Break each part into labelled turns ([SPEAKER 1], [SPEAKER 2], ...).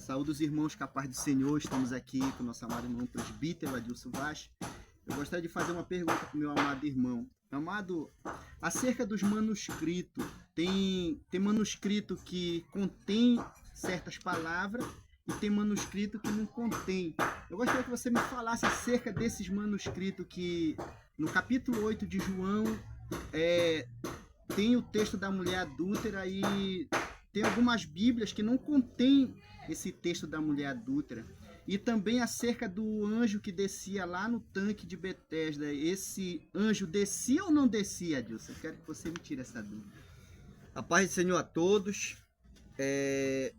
[SPEAKER 1] Saúde os irmãos com a paz do Senhor. Estamos aqui com o nosso amado irmão presbítero Adilson Vaz. Eu gostaria de fazer uma pergunta para o meu amado irmão. Amado, acerca dos manuscritos, tem manuscrito que contém certas palavras e tem manuscrito que não contém. Eu gostaria que você me falasse acerca desses manuscritos que no capítulo 8 de João tem o texto da mulher adúltera e tem algumas bíblias que não contém esse texto da mulher adúltera. E também acerca do anjo que descia lá no tanque de Betesda. Esse anjo descia ou não descia, Adilson? Eu quero que você me tire essa dúvida.
[SPEAKER 2] A paz do Senhor a todos.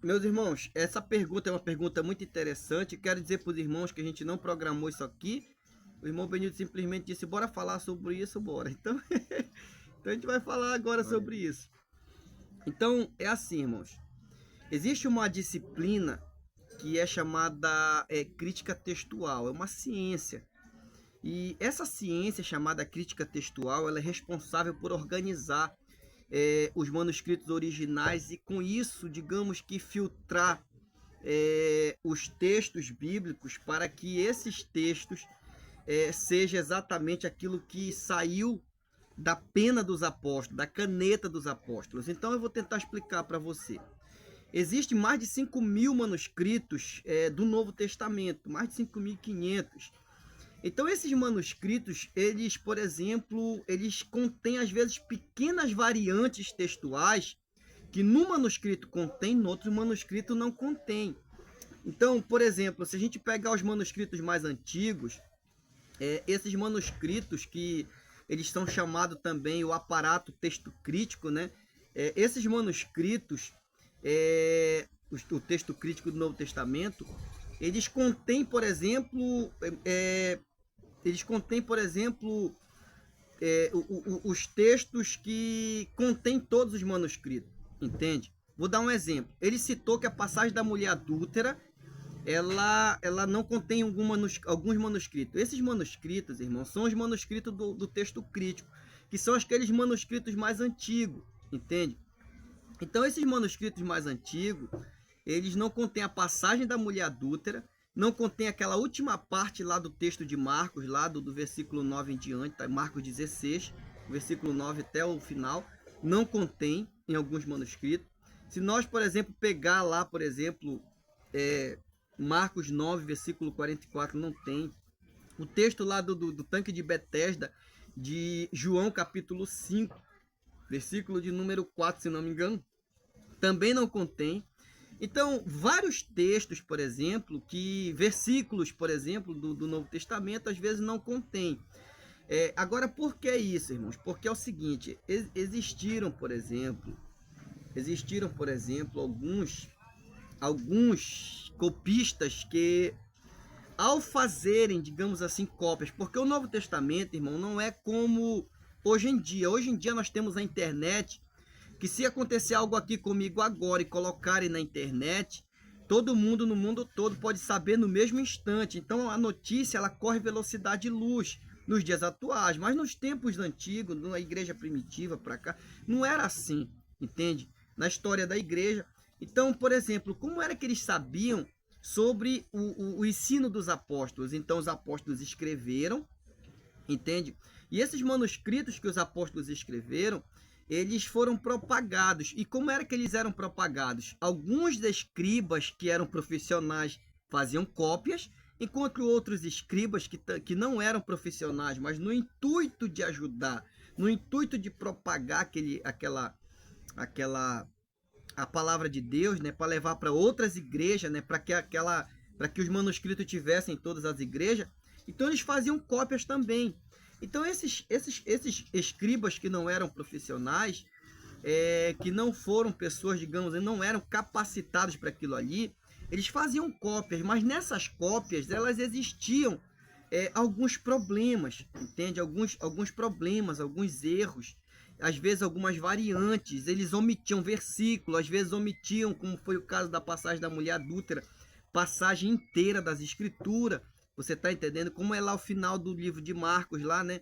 [SPEAKER 2] Meus irmãos, essa pergunta é uma pergunta muito interessante. Quero dizer para os irmãos que a gente não programou isso aqui. O irmão Benito simplesmente disse, bora falar sobre isso, bora. Então, então a gente vai falar agora sobre isso. Então, é assim, irmãos. Existe uma disciplina que é chamada crítica textual. É uma ciência. E essa ciência chamada crítica textual, ela é responsável por organizar os manuscritos originais e com isso, digamos que filtrar os textos bíblicos para que esses textos seja exatamente aquilo que saiu da pena dos apóstolos, da caneta dos apóstolos. Então eu vou tentar explicar para você. Existem mais de 5.000 manuscritos do Novo Testamento, mais de 5.500. Então esses manuscritos, eles, por exemplo, eles contêm às vezes pequenas variantes textuais que no manuscrito contém, no outro manuscrito não contém. Então, por exemplo, se a gente pegar os manuscritos mais antigos, esses manuscritos que eles são chamados também o aparato texto crítico, né? Esses manuscritos, o texto crítico do Novo Testamento, eles contêm, por exemplo, os textos que contêm todos os manuscritos, entende? Vou dar um exemplo. Ele citou que a passagem da mulher adúltera, ela não contém alguns manuscritos. Esses manuscritos, irmãos, são os manuscritos do texto crítico, que são aqueles manuscritos mais antigos, entende? Então, esses manuscritos mais antigos, eles não contêm a passagem da mulher adúltera, não contém aquela última parte lá do texto de Marcos, lá do versículo 9 em diante, tá? Marcos 16, versículo 9 até o final, não contém em alguns manuscritos. Se nós, por exemplo, pegar lá, por exemplo, Marcos 9, versículo 44, não tem. O texto lá do tanque de Betesda, de João capítulo 5, versículo de número 4, se não me engano, também não contém. Então, vários textos, por exemplo, versículos, por exemplo, do Novo Testamento, às vezes não contém. Agora, por que isso, irmãos? Porque é o seguinte, existiram, por exemplo, alguns copistas que, ao fazerem, digamos assim, cópias, porque o Novo Testamento, irmão, não é como hoje em dia. Hoje em dia nós temos a internet, que se acontecer algo aqui comigo agora e colocarem na internet, todo mundo no mundo todo pode saber no mesmo instante. Então a notícia, ela corre velocidade de luz nos dias atuais, mas nos tempos antigos, na igreja primitiva para cá, não era assim, entende? Na história da igreja. Então, por exemplo, como era que eles sabiam sobre o ensino dos apóstolos? Então os apóstolos escreveram, entende? E esses manuscritos que os apóstolos escreveram, eles foram propagados. E como era que eles eram propagados? Alguns escribas que eram profissionais faziam cópias, enquanto outros escribas que não eram profissionais, mas no intuito de ajudar, no intuito de propagar a palavra de Deus, né, para levar para outras igrejas, né, para que os manuscritos tivessem em todas as igrejas, então eles faziam cópias também. Então esses escribas que não eram profissionais, que não foram pessoas, digamos, não eram capacitados para aquilo ali, eles faziam cópias, mas nessas cópias elas existiam alguns problemas, entende? Alguns problemas, alguns erros, às vezes algumas variantes, eles omitiam versículos, às vezes omitiam, como foi o caso da passagem da mulher adúltera, passagem inteira das escrituras. Você está entendendo? Como é lá o final do livro de Marcos, lá, né?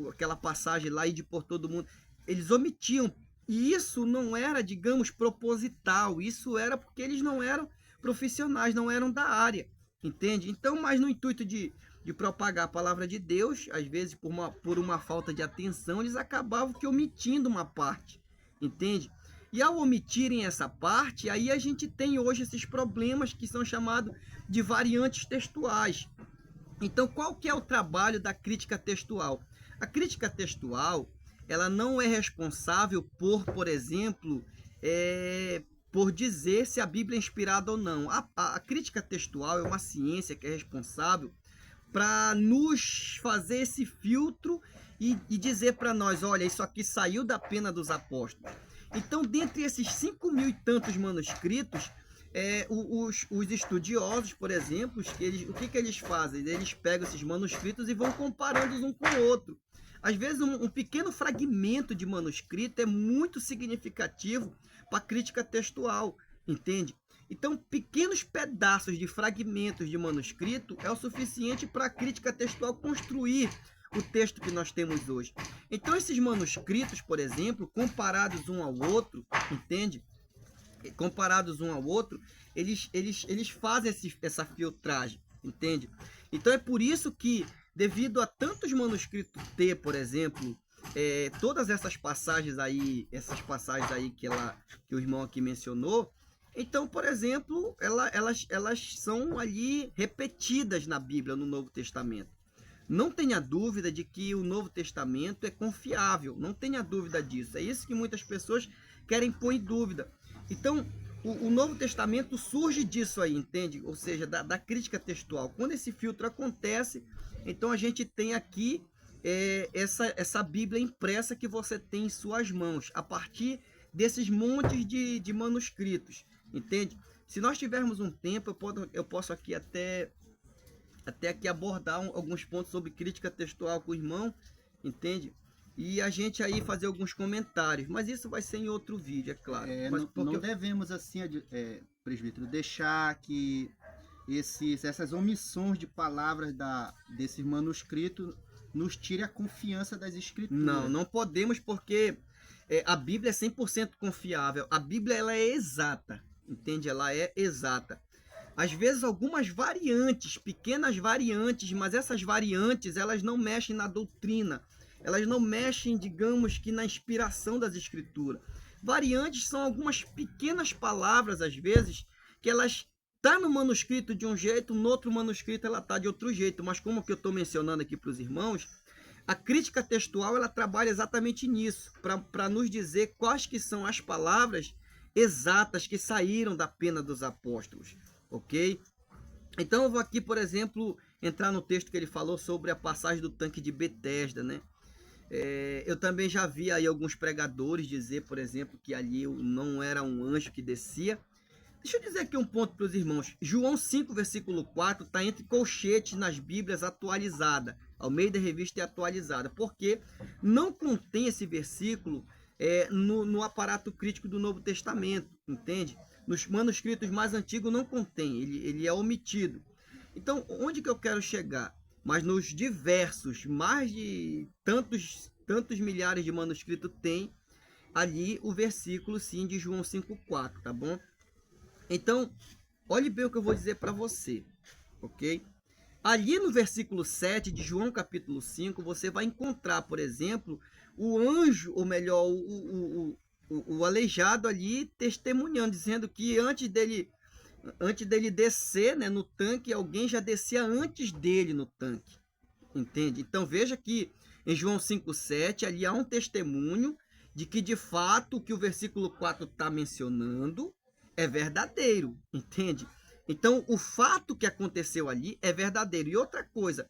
[SPEAKER 2] Aquela passagem lá, ide por todo mundo. Eles omitiam. E isso não era, digamos, proposital. Isso era porque eles não eram profissionais, não eram da área, entende? Então, mas no intuito de propagar a palavra de Deus, às vezes por uma falta de atenção, eles acabavam que omitindo uma parte, entende? E ao omitirem essa parte, aí a gente tem hoje esses problemas que são chamados de variantes textuais. Então, qual que é o trabalho da crítica textual? A crítica textual, ela não é responsável por exemplo, por dizer se a Bíblia é inspirada ou não. A crítica textual é uma ciência que é responsável para nos fazer esse filtro e dizer para nós, olha, isso aqui saiu da pena dos apóstolos. Então, dentre esses 5.000 e tantos manuscritos, os estudiosos, por exemplo, o que eles fazem? Eles pegam esses manuscritos e vão comparando um com o outro. Às vezes, um pequeno fragmento de manuscrito é muito significativo para a crítica textual, entende? Então, pequenos pedaços de fragmentos de manuscrito é o suficiente para a crítica textual construir o texto que nós temos hoje. Então, esses manuscritos, por exemplo, comparados um ao outro, entende? Comparados um ao outro, eles fazem essa filtragem, entende? Então, é por isso que, devido a tantos manuscritos ter, por exemplo, todas essas passagens aí que o irmão aqui mencionou, então, por exemplo, elas são ali repetidas na Bíblia, no Novo Testamento. Não tenha dúvida de que o Novo Testamento é confiável, não tenha dúvida disso. É isso que muitas pessoas querem pôr em dúvida. Então, o Novo Testamento surge disso aí, entende? Ou seja, da crítica textual. Quando esse filtro acontece, então a gente tem aqui essa Bíblia impressa que você tem em suas mãos, a partir desses montes de manuscritos, entende? Se nós tivermos um tempo, eu posso aqui até aqui abordar alguns pontos sobre crítica textual com o irmão, entende? E a gente aí fazer alguns comentários, mas isso vai ser em outro vídeo, é claro.
[SPEAKER 1] Não devemos, assim, presbítero, deixar que essas omissões de palavras desses manuscritos nos tire a confiança das escrituras.
[SPEAKER 2] Não podemos, porque a Bíblia é 100% confiável. A Bíblia, ela é exata, entende? Ela é exata. Às vezes algumas variantes, pequenas variantes, mas essas variantes, elas não mexem na doutrina. Elas não mexem, digamos que na inspiração das escrituras. Variantes são algumas pequenas palavras, às vezes, que elas estão no manuscrito de um jeito, no outro manuscrito ela está de outro jeito. Mas como que eu estou mencionando aqui para os irmãos, a crítica textual, ela trabalha exatamente nisso, para nos dizer quais que são as palavras exatas que saíram da pena dos apóstolos, ok? Então eu vou aqui, por exemplo, entrar no texto que ele falou sobre a passagem do tanque de Betesda, né? Eu também já vi aí alguns pregadores dizer, por exemplo, que ali não era um anjo que descia. Deixa eu dizer aqui um ponto para os irmãos. João 5, versículo 4, está entre colchetes nas Bíblias atualizada, Almeida Revista e atualizada, porque não contém esse versículo no aparato crítico do Novo Testamento, entende? Nos manuscritos mais antigos não contém, ele é omitido. Então, onde que eu quero chegar? Mas nos diversos, mais de tantos milhares de manuscritos tem ali o versículo, sim, de João 5,4, tá bom? Então, olhe bem o que eu vou dizer para você, ok? Ali no versículo 7 de João capítulo 5, você vai encontrar, por exemplo, o anjo, ou melhor, o aleijado ali testemunhando, dizendo que antes dele descer, né, no tanque, alguém já descia antes dele no tanque, entende? Então veja que em João 5,7 ali há um testemunho de que de fato o que o versículo 4 está mencionando é verdadeiro, entende? Então o fato que aconteceu ali é verdadeiro. E outra coisa,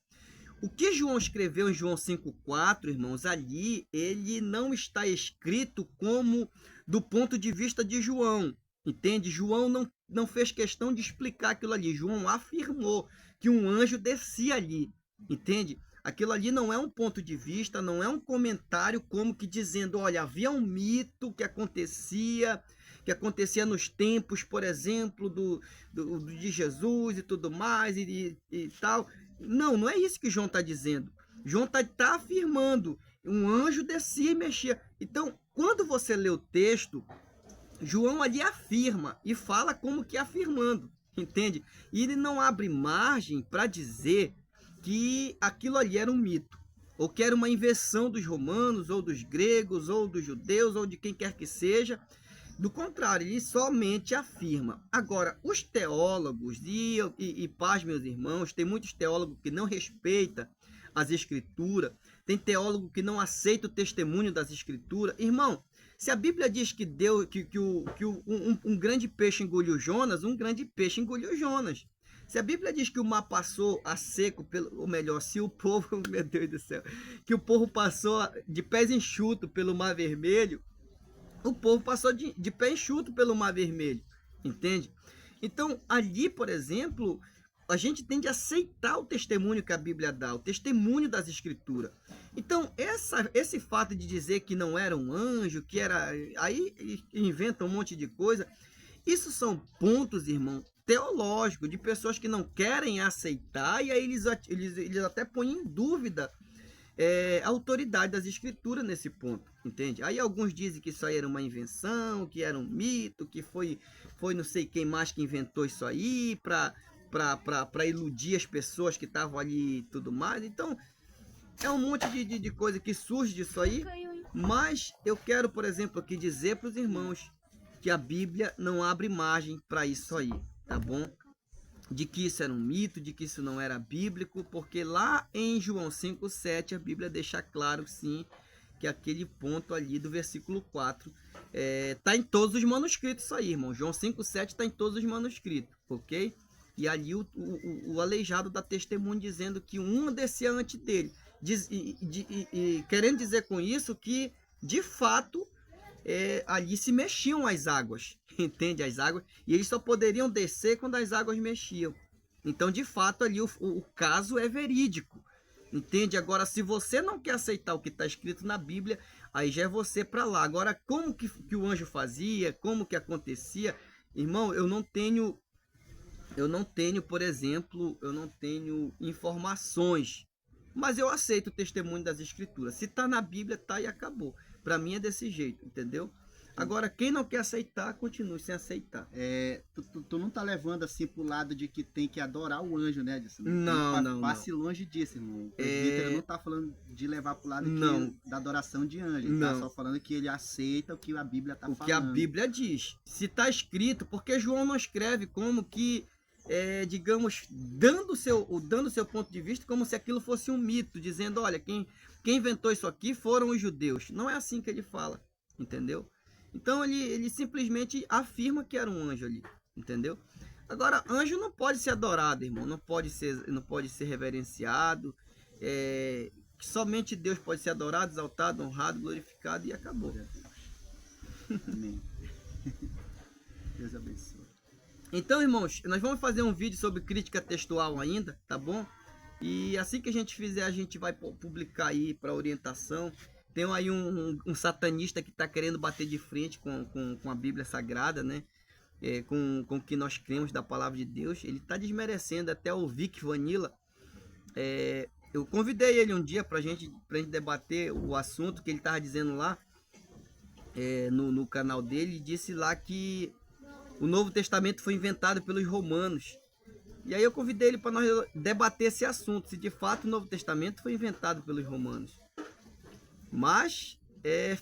[SPEAKER 2] o que João escreveu em João 5,4, irmãos, ali ele não está escrito como do ponto de vista de João, entende? João não fez questão de explicar aquilo ali. João afirmou que um anjo descia ali, entende? Aquilo ali não é um ponto de vista, não é um comentário como que dizendo, olha, havia um mito que acontecia nos tempos, por exemplo, de Jesus e tudo mais e tal. Não é isso que João está dizendo. João está afirmando, um anjo descia e mexia. Então, quando você lê o texto, João ali afirma e fala como que afirmando, entende? E ele não abre margem para dizer que aquilo ali era um mito, ou que era uma invenção dos romanos, ou dos gregos, ou dos judeus, ou de quem quer que seja. Do contrário, ele somente afirma. Agora, os teólogos, e paz, meus irmãos, tem muitos teólogos que não respeitam as escrituras, tem teólogo que não aceita o testemunho das escrituras. Irmão, se a Bíblia diz que um grande peixe engoliu Jonas, um grande peixe engoliu Jonas. Se a Bíblia diz que o mar passou a seco, ou melhor, se o povo, meu Deus do céu, que o povo passou de pés enxutos pelo Mar Vermelho, o povo passou de pé enxuto pelo Mar Vermelho, entende? Então, ali, por exemplo, a gente tem de aceitar o testemunho que a Bíblia dá, o testemunho das Escrituras. Então, esse fato de dizer que não era um anjo, que era... Aí inventa um monte de coisa. Isso são pontos, irmão, teológicos, de pessoas que não querem aceitar, e aí eles até põem em dúvida a autoridade das escrituras nesse ponto, entende? Aí alguns dizem que isso aí era uma invenção, que era um mito, que foi não sei quem mais que inventou isso aí para iludir as pessoas que estavam ali e tudo mais. Então, é um monte de coisa que surge disso aí, mas eu quero, por exemplo, aqui dizer para os irmãos que a Bíblia não abre margem para isso aí, tá bom? De que isso era um mito, de que isso não era bíblico, porque lá em João 5,7 a Bíblia deixa claro, sim, que aquele ponto ali do versículo 4 tá em todos os manuscritos isso aí, irmão. João 5,7 está em todos os manuscritos, ok? E ali o aleijado dá testemunho dizendo que um descia antes dele, querendo dizer com isso que, de fato, ali se mexiam as águas, entende? As águas, e eles só poderiam descer quando as águas mexiam. Então, de fato, ali o caso é verídico, entende? Agora, se você não quer aceitar o que está escrito na Bíblia, aí já é você para lá. Agora, como que o anjo fazia, como que acontecia, irmão, eu não tenho, por exemplo, eu não tenho informações, mas eu aceito o testemunho das escrituras. Se está na Bíblia, tá e acabou. Para mim é desse jeito, entendeu? Agora, quem não quer aceitar, continue sem aceitar.
[SPEAKER 1] Tu não tá levando assim pro lado de que tem que adorar o anjo, né? Disso,
[SPEAKER 2] não.
[SPEAKER 1] Passe longe disso, irmão. O não tá falando de levar pro lado da adoração de anjo. Ele tá só falando que ele aceita o que a Bíblia tá falando.
[SPEAKER 2] O que a Bíblia diz. Se tá escrito, porque João não escreve como que, digamos, dando o seu ponto de vista, como se aquilo fosse um mito, dizendo, olha, quem inventou isso aqui foram os judeus. Não é assim que ele fala, entendeu? Então ele simplesmente afirma que era um anjo ali, entendeu? Agora, anjo não pode ser adorado, irmão, não pode ser reverenciado, somente Deus pode ser adorado, exaltado, honrado, glorificado, e acabou.
[SPEAKER 1] Amém. Deus abençoe.
[SPEAKER 2] Então, irmãos, nós vamos fazer um vídeo sobre crítica textual ainda, tá bom? E assim que a gente fizer, a gente vai publicar aí para orientação. Tem aí um satanista que está querendo bater de frente com a Bíblia Sagrada, né? Com o que nós cremos da palavra de Deus. Ele está desmerecendo até o Vic Vanilla. Eu convidei ele um dia para gente debater o assunto que ele estava dizendo lá no canal dele. E disse lá que o Novo Testamento foi inventado pelos romanos. E aí eu convidei ele para nós debater esse assunto, se de fato o Novo Testamento foi inventado pelos romanos. Mas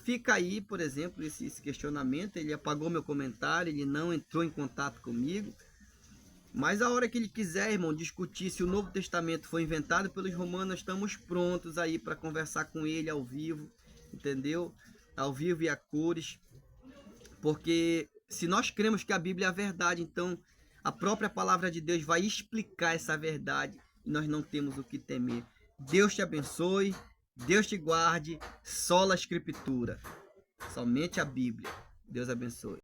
[SPEAKER 2] fica aí, por exemplo, esse questionamento. Ele apagou meu comentário, ele não entrou em contato comigo. Mas a hora que ele quiser, irmão, discutir se o Novo Testamento foi inventado pelos romanos, nós estamos prontos aí para conversar com ele ao vivo, entendeu? Ao vivo e a cores. Porque se nós cremos que a Bíblia é a verdade, então a própria palavra de Deus vai explicar essa verdade e nós não temos o que temer. Deus te abençoe, Deus te guarde, sola a Escritura, somente a Bíblia. Deus abençoe.